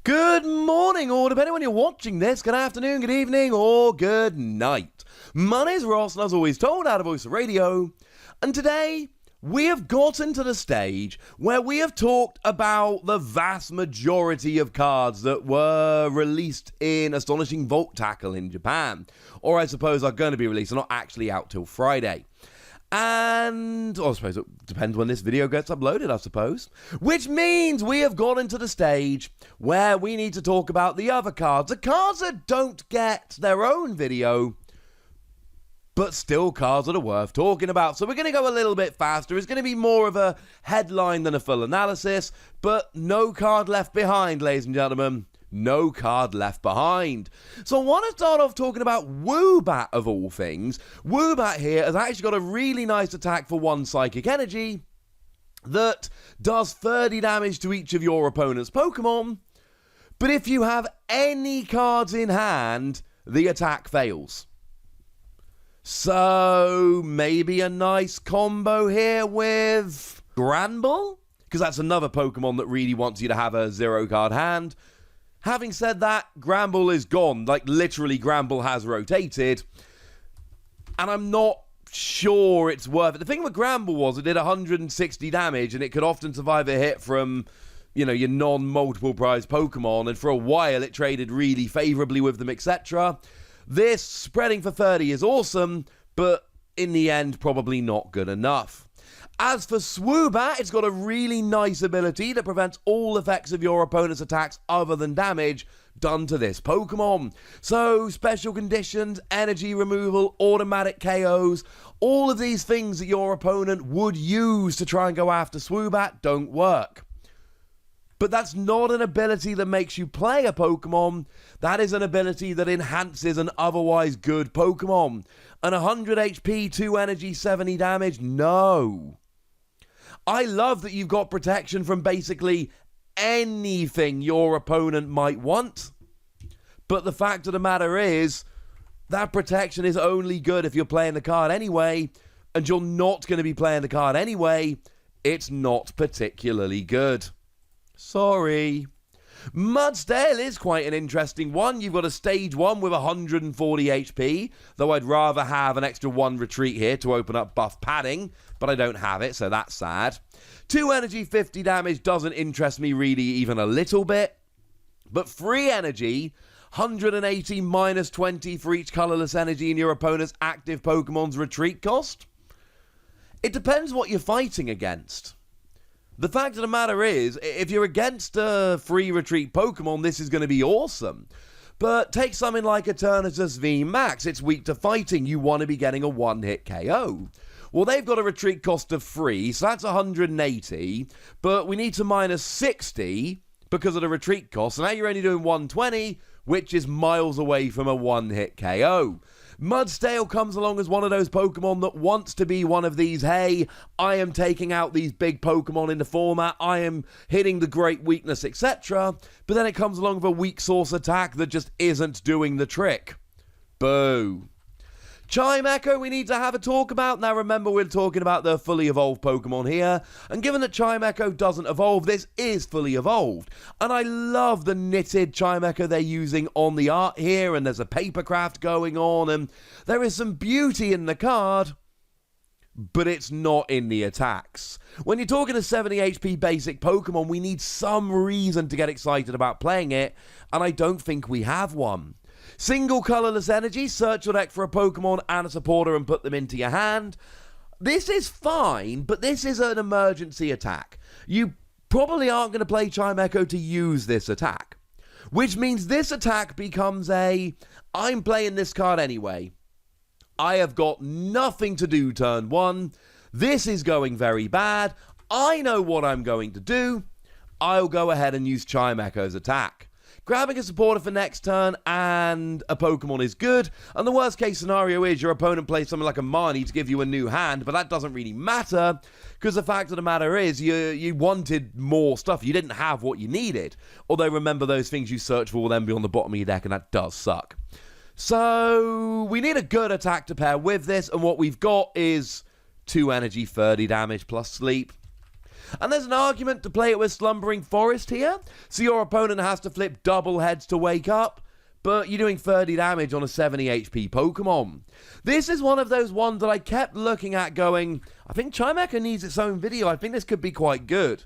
Good morning, or depending on when you're watching this, good afternoon, good evening, or good night. My name's Ross, and as always told, out of Voice of Radio, and today we have gotten to the stage where we have talked about the vast majority of cards that were released in Astonishing Volt Tackle in Japan, or I suppose are going to be released, they're not actually out till Friday. And, I suppose it depends when this video gets uploaded, I suppose. Which means we have gotten to the stage where we need to talk about the other cards. The cards that don't get their own video, but still cards that are worth talking about. So we're going to go a little bit faster. It's going to be more of a headline than a full analysis, but no card left behind, ladies and gentlemen. No card left behind. So I want to start off talking about Woobat of all things. Woobat here has actually got a really nice attack for 1 Psychic Energy that does 30 damage to each of your opponent's Pokemon. But if you have any cards in hand, the attack fails. So maybe a nice combo here with Granbull, because that's another Pokemon that really wants you to have a 0-card hand. Having said that, Granbull is gone. Like, literally, Granbull has rotated. And I'm not sure it's worth it. The thing with Granbull was it did 160 damage, and it could often survive a hit from, you know, your non-multiple prize Pokemon. And for a while, it traded really favorably with them, etc. This spreading for 30 is awesome, but in the end, probably not good enough. As for Swoobat, it's got a really nice ability that prevents all effects of your opponent's attacks other than damage done to this Pokemon. So, special conditions, energy removal, automatic KOs, all of these things that your opponent would use to try and go after Swoobat don't work. But that's not an ability that makes you play a Pokemon. That is an ability that enhances an otherwise good Pokemon. An 100 HP, 2 energy, 70 damage? No. I love that you've got protection from basically anything your opponent might want. But the fact of the matter is, that protection is only good if you're playing the card anyway. And you're not going to be playing the card anyway. It's not particularly good. Sorry. Mudsdale is quite an interesting one. You've got a stage 1 with 140 HP, though I'd rather have an extra 1 retreat here to open up buff padding, but I don't have it, so that's sad. 2 energy, 50 damage doesn't interest me really even a little bit, but 3 energy, 180 minus 20 for each colorless energy in your opponent's active Pokemon's retreat cost? It depends what you're fighting against. The fact of the matter is, if you're against a free retreat Pokemon, this is going to be awesome. But take something like Eternatus V Max. It's weak to fighting. You want to be getting a 1-hit KO. Well, they've got a retreat cost of 3, so that's 180. But we need to minus 60 because of the retreat cost. So now you're only doing 120, which is miles away from a 1-hit KO. Mudsdale comes along as one of those Pokemon that wants to be one of these, hey, I am taking out these big Pokemon in the format, I am hitting the great weakness, etc. But then it comes along with a weak source attack that just isn't doing the trick. Boo. Chimecho we need to have a talk about. Now remember, we're talking about the fully evolved Pokemon here, and given that Chimecho doesn't evolve, this is fully evolved. And I love the knitted Chimecho they're using on the art here, and there's a papercraft going on, and there is some beauty in the card, but it's not in the attacks. When you're talking a 70 HP basic Pokemon, we need some reason to get excited about playing it, and I don't think we have one. Single colorless energy, search your deck for a Pokemon and a supporter and put them into your hand. This is fine, but this is an emergency attack. You probably aren't going to play Chimecho to use this attack. Which means this attack becomes a, I'm playing this card anyway. I have got nothing to do turn 1. This is going very bad. I know what I'm going to do. I'll go ahead and use Chimecho's attack. Grabbing a supporter for next turn and a Pokemon is good, and the worst case scenario is your opponent plays something like a Marnie to give you a new hand, but that doesn't really matter, because the fact of the matter is you wanted more stuff, you didn't have what you needed, although remember those things you search for will then be on the bottom of your deck, and that does suck. So we need a good attack to pair with this, and what we've got is 2 energy, 30 damage plus sleep. And there's an argument to play it with Slumbering Forest here, so your opponent has to flip double heads to wake up, but you're doing 30 damage on a 70 HP Pokemon. This is one of those ones that I kept looking at going, I think Chimecho needs its own video, I think this could be quite good.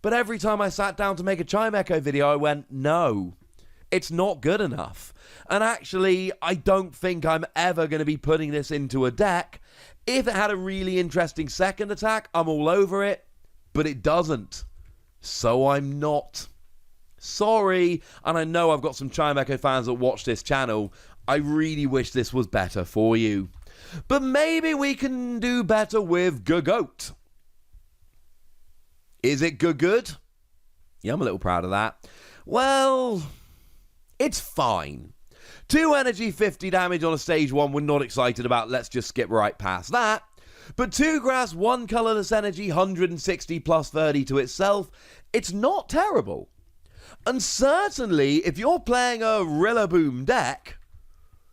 But every time I sat down to make a Chimecho video, I went, no, it's not good enough. And actually, I don't think I'm ever going to be putting this into a deck. If it had a really interesting second attack, I'm all over it, but it doesn't. So I'm not. Sorry, and I know I've got some Chimecho fans that watch this channel. I really wish this was better for you. But maybe we can do better with Gogoat. Is it good? Yeah, I'm a little proud of that. Well, it's fine. 2 energy, 50 damage on a stage 1, we're not excited about. Let's just skip right past that. But 2 grass, 1 colorless energy, 160 plus 30 to itself. It's not terrible. And certainly, if you're playing a Rillaboom deck,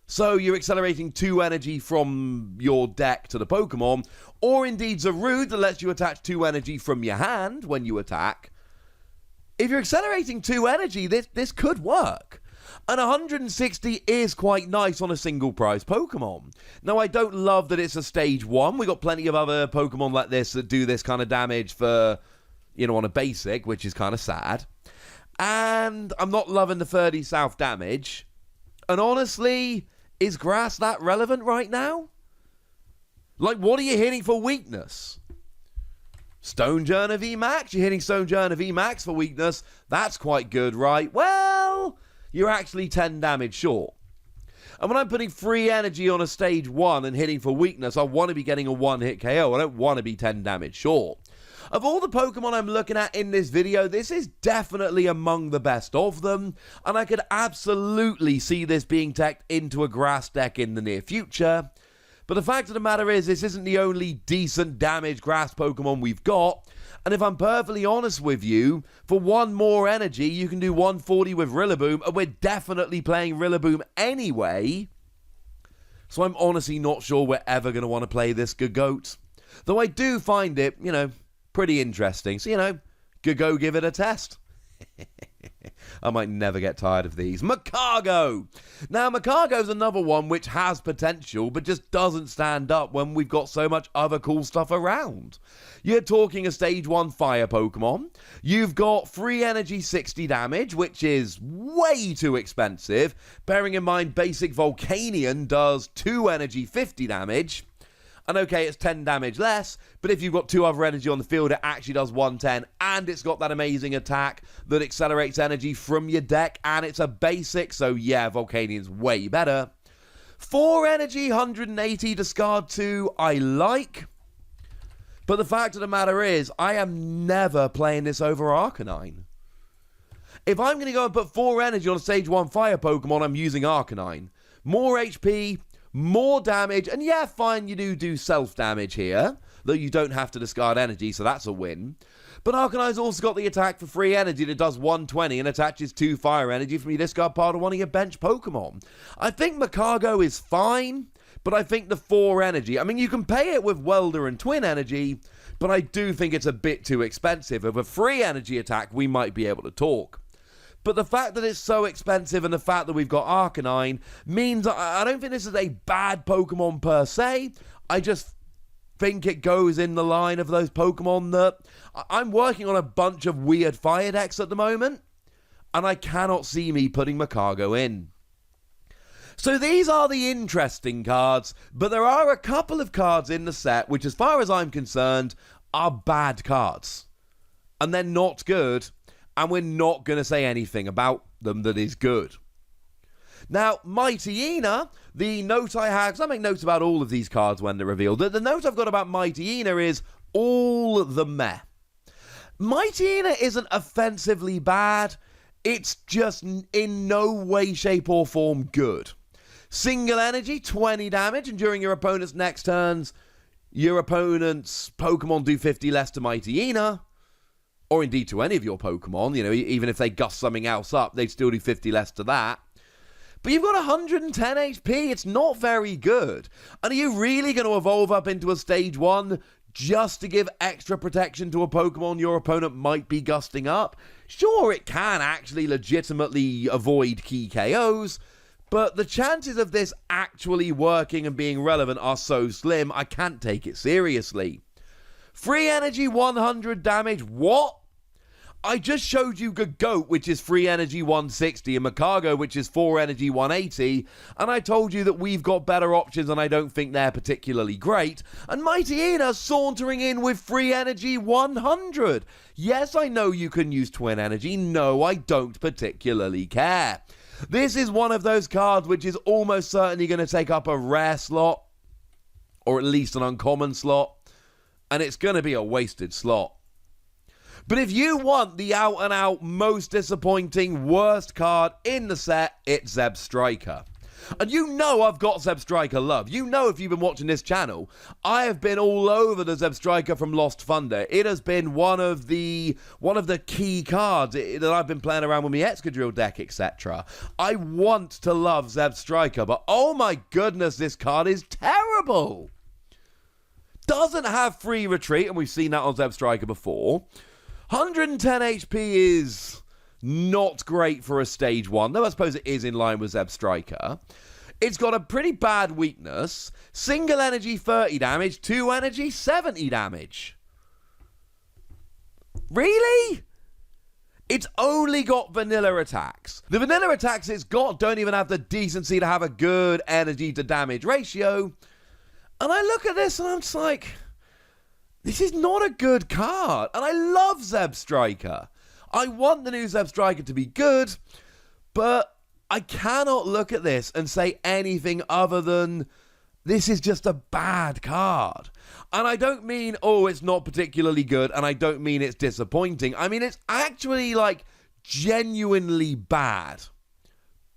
so you're accelerating 2 energy from your deck to the Pokemon, or indeed Zarude that lets you attach 2 energy from your hand when you attack, if you're accelerating 2 energy, this could work. And 160 is quite nice on a single prize Pokemon. Now, I don't love that it's a stage 1. We've got plenty of other Pokemon like this that do this kind of damage for, on a basic, which is kind of sad. And I'm not loving the 30 South damage. And honestly, is grass that relevant right now? Like, what are you hitting for weakness? Stonejourner VMAX? You're hitting Stonejourner VMAX for weakness. That's quite good, right? Well, you're actually 10 damage short. And when I'm putting free energy on a stage 1 and hitting for weakness, I want to be getting a 1-hit KO. I don't want to be 10 damage short. Of all the Pokemon I'm looking at in this video, this is definitely among the best of them, and I could absolutely see this being teched into a grass deck in the near future. But the fact of the matter is, this isn't the only decent damage grass Pokemon we've got, and if I'm perfectly honest with you, for 1 more energy, you can do 140 with Rillaboom, and we're definitely playing Rillaboom anyway. So I'm honestly not sure we're ever going to want to play this Gogoat. Though I do find it, pretty interesting. So, go give it a test. I might never get tired of these. Magcargo! Now, Magcargo's another one which has potential, but just doesn't stand up when we've got so much other cool stuff around. You're talking a stage 1 fire Pokemon. You've got free energy 60 damage, which is way too expensive. Bearing in mind, basic Volcanion does 2 energy 50 damage. And okay, it's 10 damage less, but if you've got 2 other energy on the field, it actually does 110, and it's got that amazing attack that accelerates energy from your deck, and it's a basic, so yeah, Volcanion's way better. 4 energy, 180, discard 2, I like. But the fact of the matter is, I am never playing this over Arcanine. If I'm going to go and put 4 energy on a stage 1 fire Pokemon, I'm using Arcanine. More HP, more damage, and yeah, fine, you do self-damage here, though you don't have to discard energy, so that's a win. But Arcanine's also got the attack for free energy that does 120 and attaches 2 fire energy from your discard pile to one of your bench Pokemon. I think Magcargo is fine, but I think the 4 energy, you can pay it with Welder and Twin energy, but I do think it's a bit too expensive. With a free energy attack, we might be able to talk. But the fact that it's so expensive and the fact that we've got Arcanine means I don't think this is a bad Pokemon per se. I just think it goes in the line of those Pokemon that I'm working on a bunch of weird fire decks at the moment, and I cannot see me putting Magcargo in. So these are the interesting cards, but there are a couple of cards in the set which, as far as I'm concerned, are bad cards. And they're not good. And we're not going to say anything about them that is good. Now, Mightyena, the note I have, because I make notes about all of these cards when they're revealed. The note I've got about Mightyena is all the meh. Mightyena isn't offensively bad. It's just in no way, shape, or form good. Single energy, 20 damage, and during your opponent's next turns, your opponent's Pokemon do 50 less to Mightyena. Or indeed to any of your Pokemon, even if they gust something else up, they'd still do 50 less to that. But you've got 110 HP, it's not very good. And are you really going to evolve up into a stage 1 just to give extra protection to a Pokemon your opponent might be gusting up. Sure, it can actually legitimately avoid key KOs, but the chances of this actually working and being relevant are so slim, I can't take it seriously. Free energy 100 damage, what? I just showed you Gogoat, which is free energy 160, and Magcargo, which is 4 energy 180, and I told you that we've got better options and I don't think they're particularly great, and Mightyena sauntering in with free energy 100. Yes, I know you can use twin energy. No, I don't particularly care. This is one of those cards which is almost certainly going to take up a rare slot, or at least an uncommon slot, and it's going to be a wasted slot. But if you want the out-and-out most disappointing, worst card in the set, it's Zebstrika. And you know I've got Zebstrika love. You know if you've been watching this channel, I have been all over the Zebstrika from Lost Thunder. It has been one of the key cards that I've been playing around with my Excadrill deck, etc. I want to love Zebstrika, but oh my goodness, this card is terrible. Doesn't have free retreat, and we've seen that on Zebstrika before. 110 HP is not great for a stage 1, though I suppose it is in line with Zebstrika. It's got a pretty bad weakness. Single energy 30 damage, 2 energy 70 damage. Really? It's only got vanilla attacks. The vanilla attacks it's got don't even have the decency to have a good energy to damage ratio. And I look at this and I'm just like, this is not a good card, and I love Zebstrika. I want the new Zebstrika to be good, but I cannot look at this and say anything other than this is just a bad card. And I don't mean, oh, it's not particularly good, and I don't mean it's disappointing. I mean, it's actually, like, genuinely bad.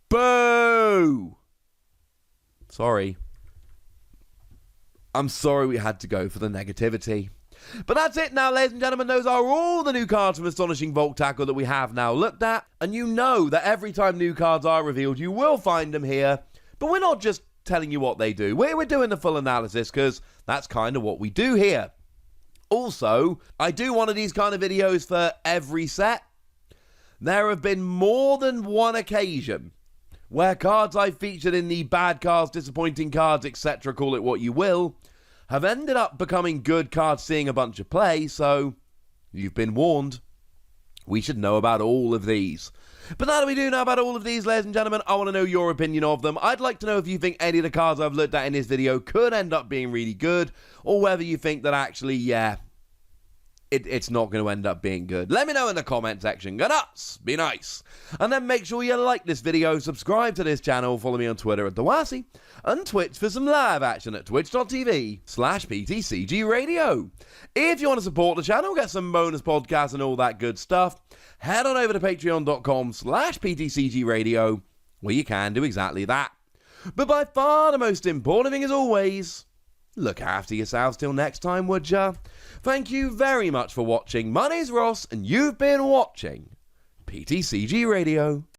Boo! Sorry. I'm sorry we had to go for the negativity. But that's it now, ladies and gentlemen. Those are all the new cards from Astonishing Volt Tackle that we have now looked at. And you know that every time new cards are revealed, you will find them here. But we're not just telling you what they do. We're doing the full analysis because that's kind of what we do here. Also, I do one of these kind of videos for every set. There have been more than one occasion where cards I've featured in the bad cards, disappointing cards, etc., call it what you will, have ended up becoming good cards seeing a bunch of play, so you've been warned. We should know about all of these. But now that we do know about all of these, ladies and gentlemen, I want to know your opinion of them. I'd like to know if you think any of the cards I've looked at in this video could end up being really good, or whether you think that actually, yeah, it's not going to end up being good. Let me know in the comment section. Go nuts! Be nice! And then make sure you like this video, subscribe to this channel, follow me on Twitter at TheWassy, and Twitch for some live action at twitch.tv/PTCGRadio. If you want to support the channel, get some bonus podcasts and all that good stuff, head on over to patreon.com/PTCGRadio, where you can do exactly that. But by far the most important thing, as always, look after yourselves till next time, would ya? Thank you very much for watching. My name's Ross, and you've been watching PTCG Radio.